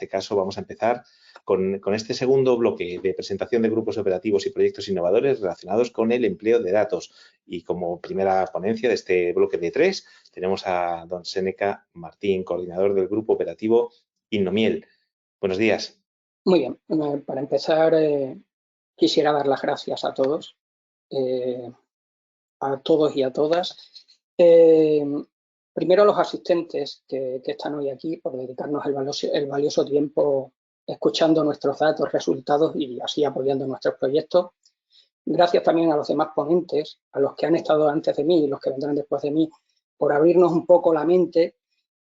este caso vamos a empezar con este segundo bloque de presentación de grupos operativos y proyectos innovadores relacionados con el empleo de datos. Y como primera ponencia de este bloque de 3 tenemos a don Séneca Martín, coordinador del grupo operativo Innomiel. Buenos días. Muy bien, para empezar quisiera dar las gracias a todos y a todas. Primero a los asistentes que están hoy aquí por dedicarnos el valioso tiempo escuchando nuestros datos, resultados y así apoyando nuestros proyectos. Gracias también a los demás ponentes, a los que han estado antes de mí y los que vendrán después de mí, por abrirnos un poco la mente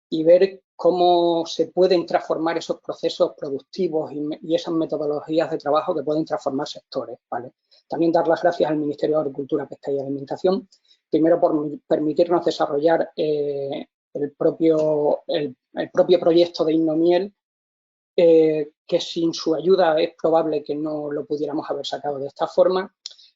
y ver cómo se pueden transformar esos procesos productivos y esas metodologías de trabajo que pueden transformar sectores, ¿vale? También dar las gracias al Ministerio de Agricultura, Pesca y Alimentación, primero por permitirnos desarrollar el propio proyecto de Innomiel, que sin su ayuda es probable que no lo pudiéramos haber sacado de esta forma,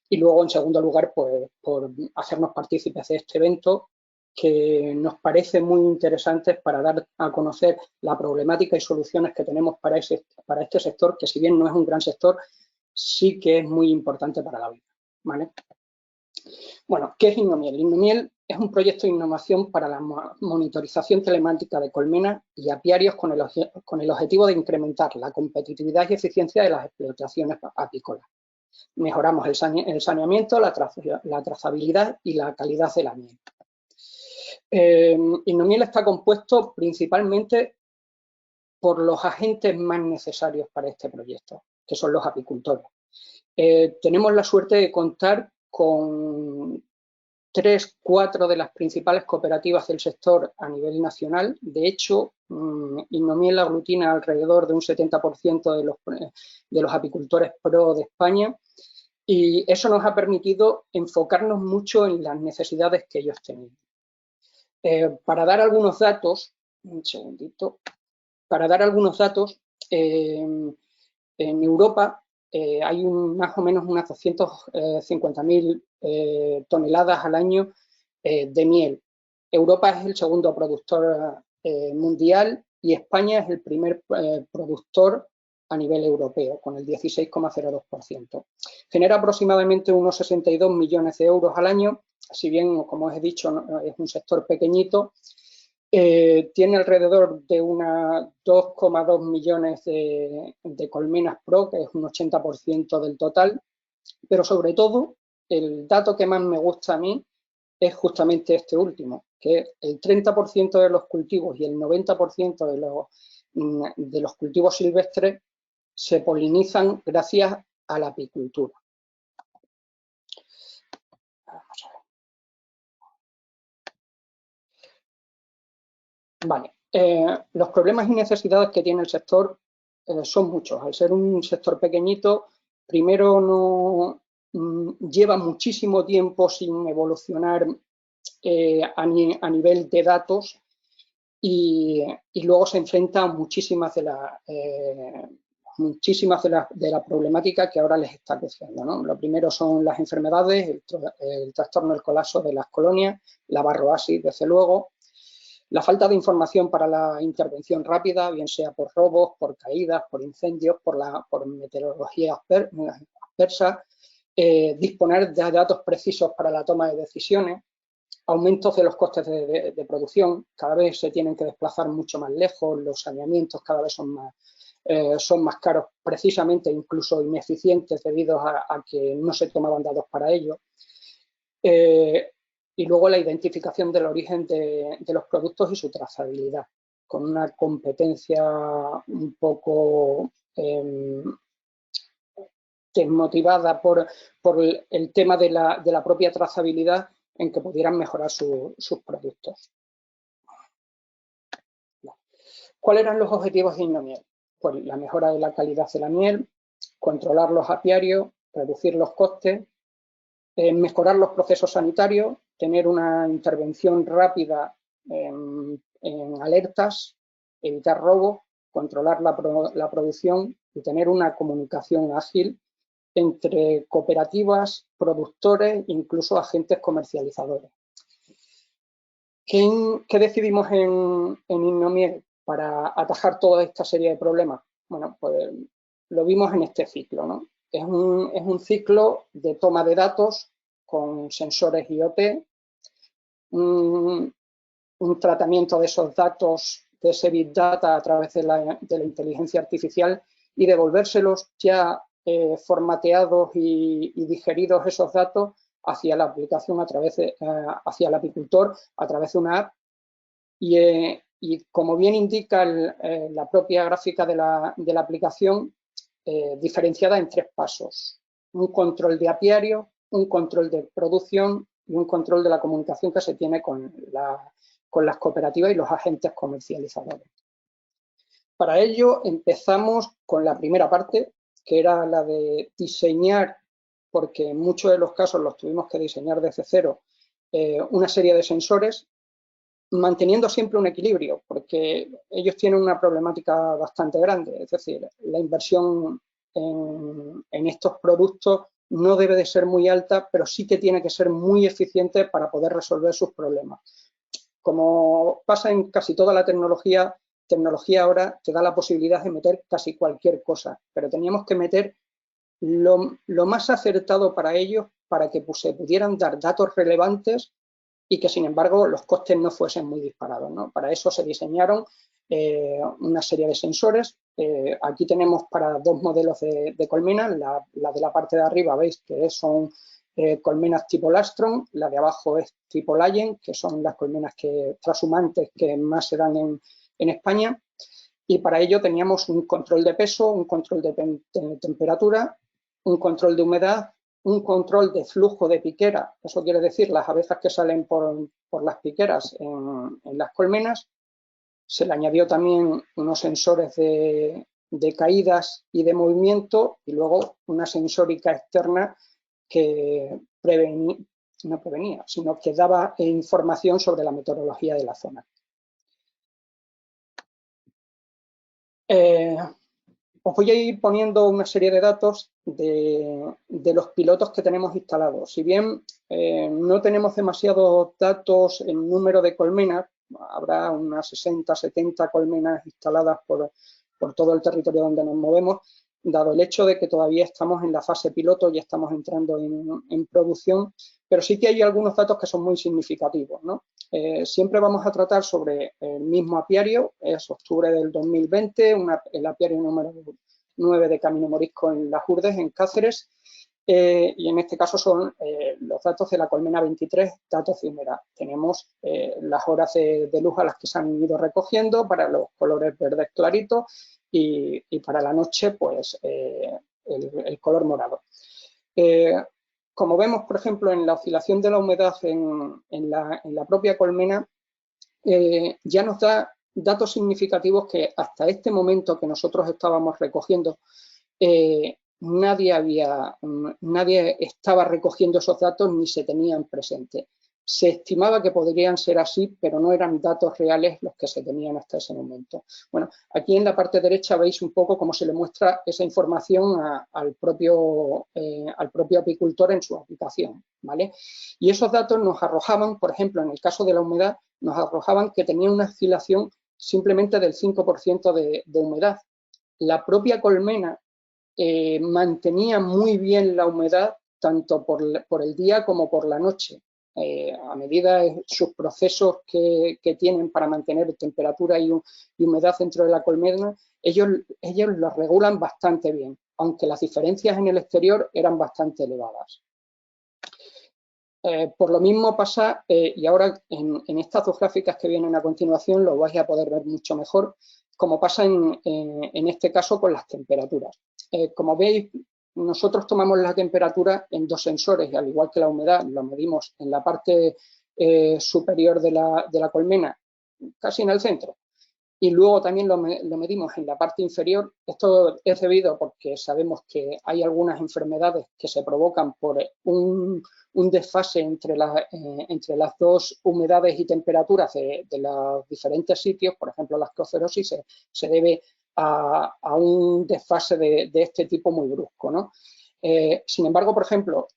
y luego, en segundo lugar, pues, por hacernos partícipes de este evento, que nos parece muy interesante para dar a conocer la problemática y soluciones que tenemos para este sector, que si bien no es un gran sector, sí que es muy importante para la vida, ¿vale? Bueno, ¿qué es Innomiel? Innomiel es un proyecto de innovación para la monitorización telemática de colmenas y apiarios con el objetivo de incrementar la competitividad y eficiencia de las explotaciones apícolas. Mejoramos el saneamiento, la trazabilidad y la calidad de la miel. Innomiel está compuesto principalmente por los agentes más necesarios para este proyecto, que son los apicultores. Tenemos la suerte de contar con 3-4 de las principales cooperativas del sector a nivel nacional. De hecho, Innomiel aglutina alrededor de un 70% de los apicultores pro de España, y eso nos ha permitido enfocarnos mucho en las necesidades que ellos tenían. Para dar algunos datos, un segundito, para dar algunos datos, en Europa hay más o menos unas 250.000 toneladas al año de miel. Europa es el segundo productor mundial y España es el primer productor a nivel europeo, con el 16,02%. Genera aproximadamente unos 62 millones de euros al año, si bien, como os he dicho, es un sector pequeñito. Tiene alrededor de unas 2,2 millones de colmenas pro, que es un 80% del total, pero sobre todo el dato que más me gusta a mí es justamente este último, que el 30% de los cultivos y el 90% de los cultivos silvestres se polinizan gracias a la apicultura. Vamos a ver. Vale, los problemas y necesidades que tiene el sector son muchos. Al ser un sector pequeñito, primero no lleva muchísimo tiempo sin evolucionar a nivel de datos y luego se enfrenta a muchísimas de la problemática que ahora les está creciendo, ¿no? Lo primero son las enfermedades, el trastorno del colapso de las colonias, la varroasis, desde luego, la falta de información para la intervención rápida, bien sea por robos, por caídas, por incendios, por meteorología adversa, disponer de datos precisos para la toma de decisiones, aumentos de los costes de producción, cada vez se tienen que desplazar mucho más lejos, los saneamientos cada vez son más caros, precisamente incluso ineficientes debido a que no se tomaban datos para ello. Y luego la identificación del origen de los productos y su trazabilidad, con una competencia un poco desmotivada por el tema de la propia trazabilidad, en que pudieran mejorar sus productos. ¿Cuáles eran los objetivos de Innomiel? Pues la mejora de la calidad de la miel, controlar los apiarios, reducir los costes, mejorar los procesos sanitarios, tener una intervención rápida en alertas, evitar robos, controlar la producción y tener una comunicación ágil entre cooperativas, productores, incluso agentes comercializadores. ¿Qué decidimos en Innomiel? para atajar toda esta serie de problemas? Bueno, pues lo vimos en este ciclo, ¿no? Es un ciclo de toma de datos con sensores IoT, un tratamiento de esos datos, de ese Big Data a través de la inteligencia artificial y devolvérselos ya formateados y digeridos esos datos hacia la aplicación a través de, hacia el apicultor a través de una app. Y como bien indica la propia gráfica de la aplicación, diferenciada en 3 pasos: un control de apiario, un control de producción y un control de la comunicación que se tiene con las cooperativas y los agentes comercializadores. Para ello empezamos con la primera parte, que era la de diseñar, porque en muchos de los casos los tuvimos que diseñar desde cero, una serie de sensores, manteniendo siempre un equilibrio, porque ellos tienen una problemática bastante grande, es decir, la inversión en estos productos no debe de ser muy alta, pero sí que tiene que ser muy eficiente para poder resolver sus problemas. Como pasa en casi toda la tecnología ahora te da la posibilidad de meter casi cualquier cosa, pero teníamos que meter lo más acertado para ellos, para que se pudieran dar datos relevantes y que, sin embargo, los costes no fuesen muy disparados, ¿no? Para eso se diseñaron una serie de sensores. Aquí tenemos para 2 modelos de colmenas. La de la parte de arriba, veis que son colmenas tipo Lastron, la de abajo es tipo Lion, que son las colmenas trashumantes que más se dan en España. Y para ello teníamos un control de peso, un control de temperatura, un control de humedad, un control de flujo de piquera, eso quiere decir las abejas que salen por las piqueras en las colmenas. Se le añadió también unos sensores de caídas y de movimiento, y luego una sensórica externa que no prevenía, sino que daba información sobre la meteorología de la zona. Os voy a ir poniendo una serie de datos de los pilotos que tenemos instalados. Si bien no tenemos demasiados datos en número de colmenas, habrá unas 60, 70 colmenas instaladas por todo el territorio donde nos movemos, dado el hecho de que todavía estamos en la fase piloto y estamos entrando en producción, pero sí que hay algunos datos que son muy significativos, ¿no? Siempre vamos a tratar sobre el mismo apiario, es octubre del 2020, el apiario número 9 de Camino Morisco en Las Hurdes, en Cáceres, y en este caso son los datos de la colmena 23, datos de humedad. Tenemos las horas de luz a las que se han ido recogiendo para los colores verdes claritos y para la noche, pues, el color morado. Como vemos, por ejemplo, en la oscilación de la humedad en la propia colmena, ya nos da datos significativos que hasta este momento que nosotros estábamos recogiendo, nadie estaba recogiendo esos datos ni se tenían presentes. Se estimaba que podrían ser así, pero no eran datos reales los que se tenían hasta ese momento. Bueno, aquí en la parte derecha veis un poco cómo se le muestra esa información al propio apicultor en su aplicación, ¿vale? Y esos datos nos arrojaban, por ejemplo, en el caso de la humedad, nos arrojaban que tenía una oscilación simplemente del 5% de humedad. La propia colmena mantenía muy bien la humedad tanto por el día como por la noche. A medida de sus procesos que tienen para mantener temperatura y humedad dentro de la colmena, ellos los regulan bastante bien, aunque las diferencias en el exterior eran bastante elevadas. Por lo mismo pasa, y ahora en estas 2 gráficas que vienen a continuación lo vais a poder ver mucho mejor, como pasa en este caso con las temperaturas. Como veis, nosotros tomamos la temperatura en 2 sensores, y al igual que la humedad, lo medimos en la parte superior de la colmena, casi en el centro, y luego también lo medimos en la parte inferior. Esto es debido porque sabemos que hay algunas enfermedades que se provocan por un desfase entre las 2 humedades y temperaturas de los diferentes sitios. Por ejemplo, la ascocerosis se debe a un desfase de este tipo muy brusco, ¿no? Sin embargo, por ejemplo,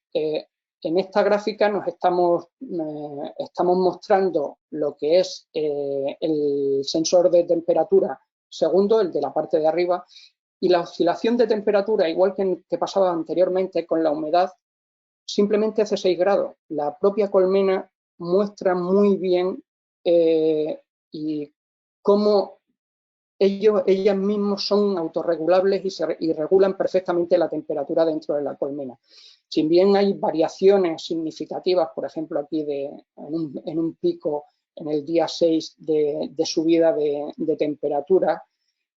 En esta gráfica nos estamos mostrando lo que es el sensor de temperatura segundo, el de la parte de arriba, y la oscilación de temperatura, igual que pasaba anteriormente con la humedad, simplemente hace 6 grados. La propia colmena muestra muy bien y cómo ellas mismas son autorregulables y regulan perfectamente la temperatura dentro de la colmena. Si bien hay variaciones significativas, por ejemplo, aquí en un pico en el día 6 de subida de temperatura,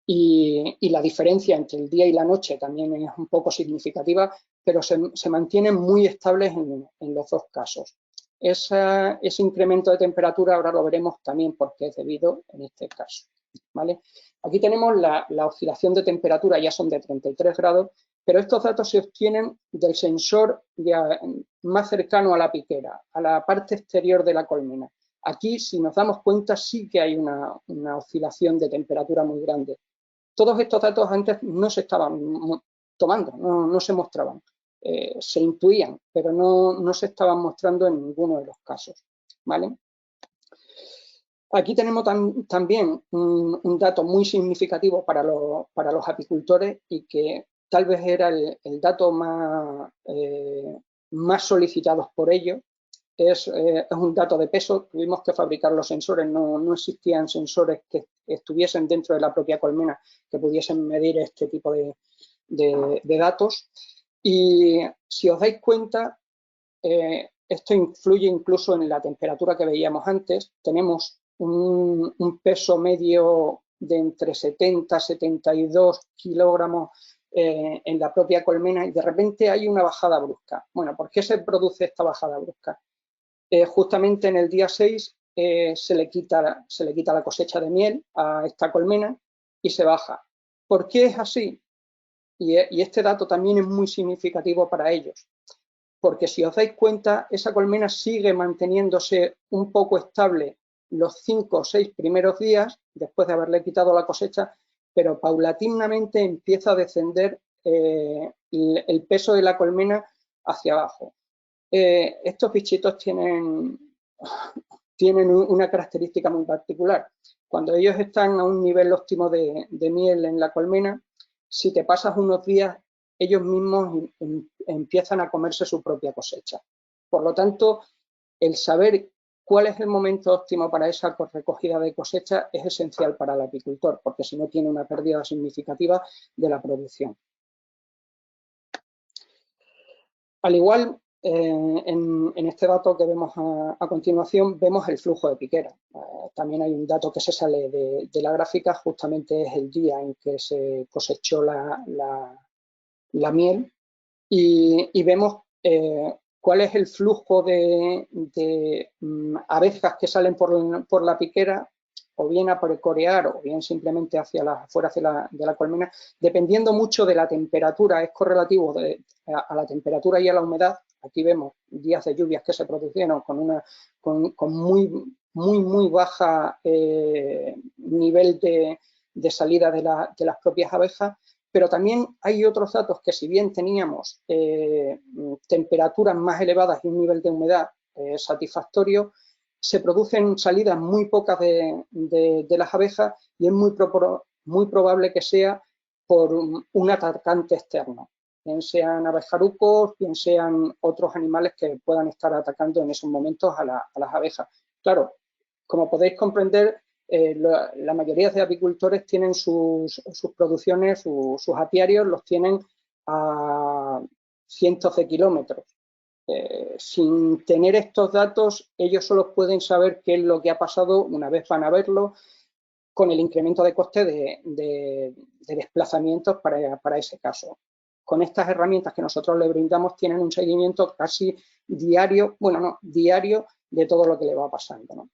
y la diferencia entre el día y la noche también es un poco significativa, pero se mantienen muy estables en los dos casos. Ese incremento de temperatura ahora lo veremos también porque es debido en este caso, ¿vale? Aquí tenemos la oscilación de temperatura, ya son de 33 grados, pero estos datos se obtienen del sensor más cercano a la piquera, a la parte exterior de la colmena. Aquí, si nos damos cuenta, sí que hay una oscilación de temperatura muy grande. Todos estos datos antes no se estaban tomando, no se mostraban. Se intuían, pero no se estaban mostrando en ninguno de los casos, ¿vale? Aquí tenemos también un dato muy significativo para los apicultores y que tal vez era el dato más solicitado por ellos. Es un dato de peso. Tuvimos que fabricar los sensores, no existían sensores que estuviesen dentro de la propia colmena que pudiesen medir este tipo de datos. Y si os dais cuenta, esto influye incluso en la temperatura que veíamos antes. Tenemos un peso medio de entre 70 y 72 kilogramos en la propia colmena y de repente hay una bajada brusca. Bueno, ¿por qué se produce esta bajada brusca? Justamente en el día 6 se le quita la cosecha de miel a esta colmena y se baja. ¿Por qué es así? Y este dato también es muy significativo para ellos, porque si os dais cuenta, esa colmena sigue manteniéndose un poco estable los 5 o 6 primeros días después de haberle quitado la cosecha, pero paulatinamente empieza a descender el peso de la colmena hacia abajo. Estos bichitos tienen una característica muy particular. Cuando ellos están a un nivel óptimo de miel en la colmena, si te pasas unos días, ellos mismos empiezan a comerse su propia cosecha. Por lo tanto, el saber cuál es el momento óptimo para esa recogida de cosecha es esencial para el apicultor, porque si no tiene una pérdida significativa de la producción. Al igual, en este dato que vemos a continuación, vemos el flujo de piquera. También hay un dato que se sale de la gráfica, justamente es el día en que se cosechó la miel y vemos cuál es el flujo de abejas que salen por la piquera, o bien a precorear o bien simplemente fuera de la colmena, dependiendo mucho de la temperatura. Es correlativo a la temperatura y a la humedad. Aquí vemos días de lluvias que se produjeron con muy baja nivel de salida de las propias abejas, pero también hay otros datos que, si bien teníamos temperaturas más elevadas y un nivel de humedad satisfactorio, se producen salidas muy pocas de las abejas y es muy probable que sea por un atacante externo, bien sean abejarucos, bien sean otros animales que puedan estar atacando en esos momentos a las abejas. Claro, como podéis comprender, la mayoría de apicultores tienen sus producciones, sus apiarios los tienen a cientos de kilómetros. Sin tener estos datos, ellos solo pueden saber qué es lo que ha pasado una vez van a verlo, con el incremento de coste de desplazamientos para ese caso. Con estas herramientas que nosotros le brindamos, tienen un seguimiento casi diario, bueno, no, diario, de todo lo que le va pasando, ¿no?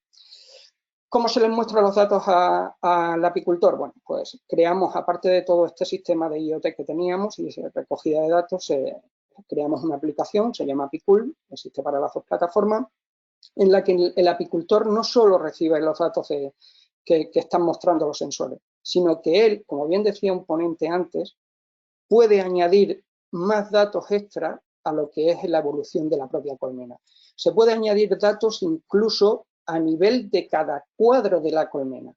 ¿Cómo se les muestra los datos al apicultor? Bueno, pues creamos, aparte de todo este sistema de IoT que teníamos y de recogida de datos, creamos una aplicación, se llama Apicul, existe para las dos plataformas, en la que el apicultor no solo recibe los datos que están mostrando los sensores, sino que él, como bien decía un ponente antes, puede añadir más datos extra a lo que es la evolución de la propia colmena. Se puede añadir datos incluso a nivel de cada cuadro de la colmena,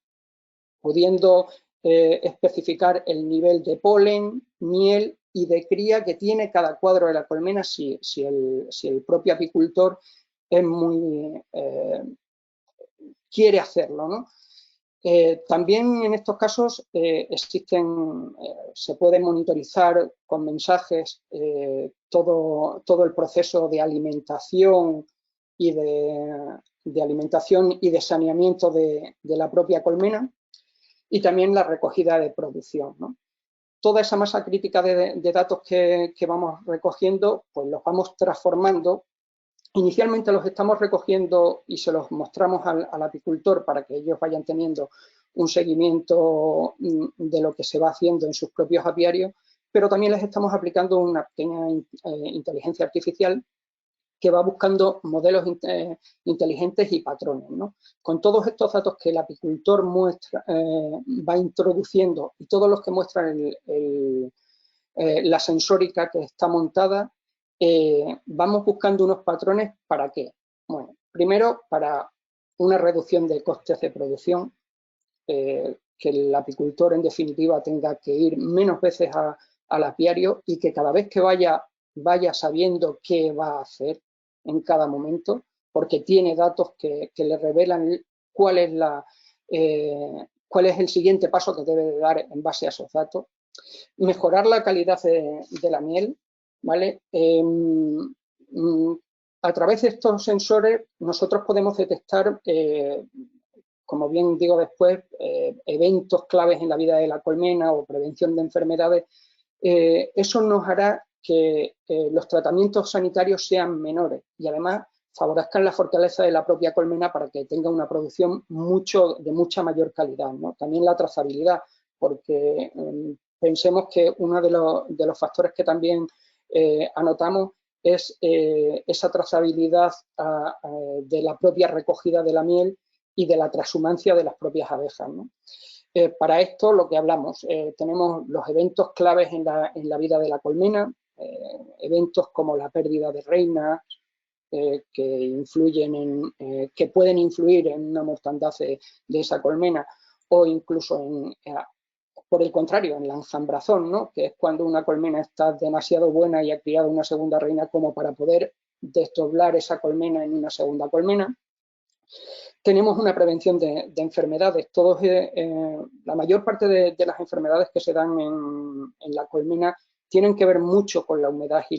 pudiendo especificar el nivel de polen, miel y de cría que tiene cada cuadro de la colmena si el propio apicultor es quiere hacerlo, ¿no? También en estos casos se puede monitorizar con mensajes todo el proceso de alimentación y de saneamiento de la propia colmena, y también la recogida de producción, ¿no? Toda esa masa crítica de datos que vamos recogiendo, pues los vamos transformando. Inicialmente los estamos recogiendo y se los mostramos al apicultor para que ellos vayan teniendo un seguimiento de lo que se va haciendo en sus propios apiarios, pero también les estamos aplicando una pequeña inteligencia artificial que va buscando modelos inteligentes y patrones, ¿no? Con todos estos datos que el apicultor va introduciendo y todos los que muestran la sensórica que está montada, vamos buscando unos patrones. ¿Para qué? Bueno, primero para una reducción de costes de producción, que el apicultor en definitiva tenga que ir menos veces al apiario y que cada vez que vaya sabiendo qué va a hacer en cada momento, porque tiene datos que le revelan cuál es el siguiente paso que debe de dar en base a esos datos. Mejorar la calidad de la miel, ¿vale? A través de estos sensores nosotros podemos detectar, como bien digo después, eventos claves en la vida de la colmena o prevención de enfermedades. Eso nos hará que los tratamientos sanitarios sean menores y además favorezcan la fortaleza de la propia colmena para que tenga una producción de mucha mayor calidad, ¿no? También la trazabilidad, porque pensemos que uno de los factores que también anotamos es esa trazabilidad de la propia recogida de la miel y de la transhumancia de las propias abejas, ¿no? Para esto, lo que hablamos, tenemos los eventos claves en la vida de la colmena, eventos como la pérdida de reinas, que pueden influir en una mortandad de esa colmena, o incluso por el contrario, en la enjambrazón, ¿no? Que es cuando una colmena está demasiado buena y ha criado una segunda reina como para poder desdoblar esa colmena en una segunda colmena. Tenemos una prevención de enfermedades. La mayor parte de las enfermedades que se dan en la colmena tienen que ver mucho con la humedad y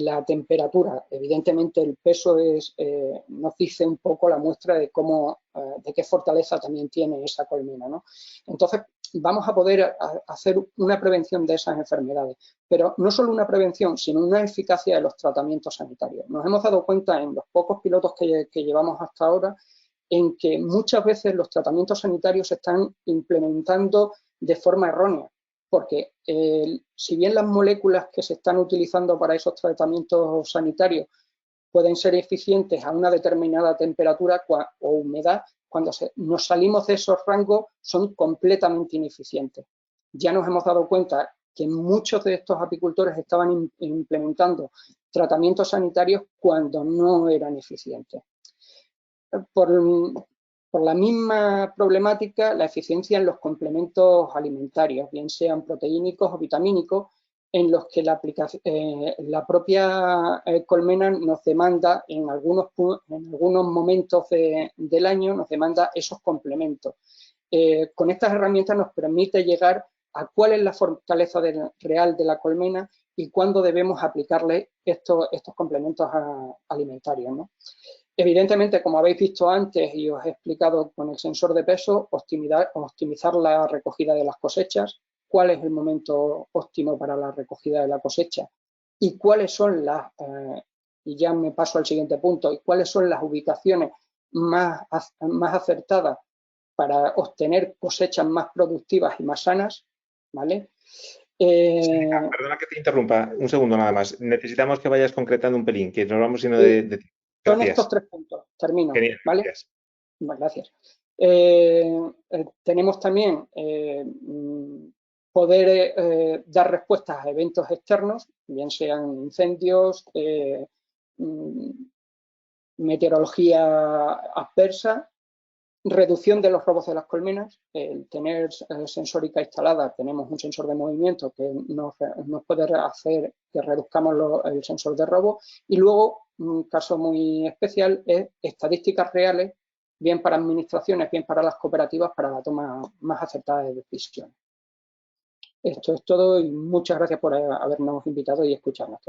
la temperatura. Evidentemente el peso nos dice un poco la muestra de qué fortaleza también tiene esa colmena, ¿no? Entonces vamos a poder hacer una prevención de esas enfermedades, pero no solo una prevención, sino una eficacia de los tratamientos sanitarios. Nos hemos dado cuenta en los pocos pilotos que llevamos hasta ahora en que muchas veces los tratamientos sanitarios se están implementando de forma errónea, porque si bien las moléculas que se están utilizando para esos tratamientos sanitarios pueden ser eficientes a una determinada temperatura o humedad, cuando nos salimos de esos rangos son completamente ineficientes. Ya nos hemos dado cuenta que muchos de estos apicultores estaban implementando tratamientos sanitarios cuando no eran eficientes. Por la misma problemática, la eficiencia en los complementos alimentarios, bien sean proteínicos o vitamínicos, en los que la propia colmena nos demanda en algunos momentos del año, nos demanda esos complementos. Con estas herramientas nos permite llegar a cuál es la fortaleza real de la colmena y cuándo debemos aplicarle estos complementos alimentarios, ¿no? Evidentemente, como habéis visto antes y os he explicado con el sensor de peso, optimizar la recogida de las cosechas, cuál es el momento óptimo para la recogida de la cosecha y cuáles son y ya me paso al siguiente punto, y cuáles son las ubicaciones más acertadas para obtener cosechas más productivas y más sanas, ¿vale? Perdona que te interrumpa, un segundo nada más. Necesitamos que vayas concretando un pelín, que nos vamos yendo de tiempo. Son estos 3 puntos, termino. Genial, ¿vale? Gracias. Gracias. Tenemos también poder dar respuestas a eventos externos, bien sean incendios, meteorología adversa, reducción de los robos de las colmenas. El tener sensórica instalada, tenemos un sensor de movimiento que nos puede hacer que reduzcamos el sensor de robo, y luego un caso muy especial es estadísticas reales, bien para administraciones, bien para las cooperativas, para la toma más acertada de decisiones. Esto es todo y muchas gracias por habernos invitado y escucharnos.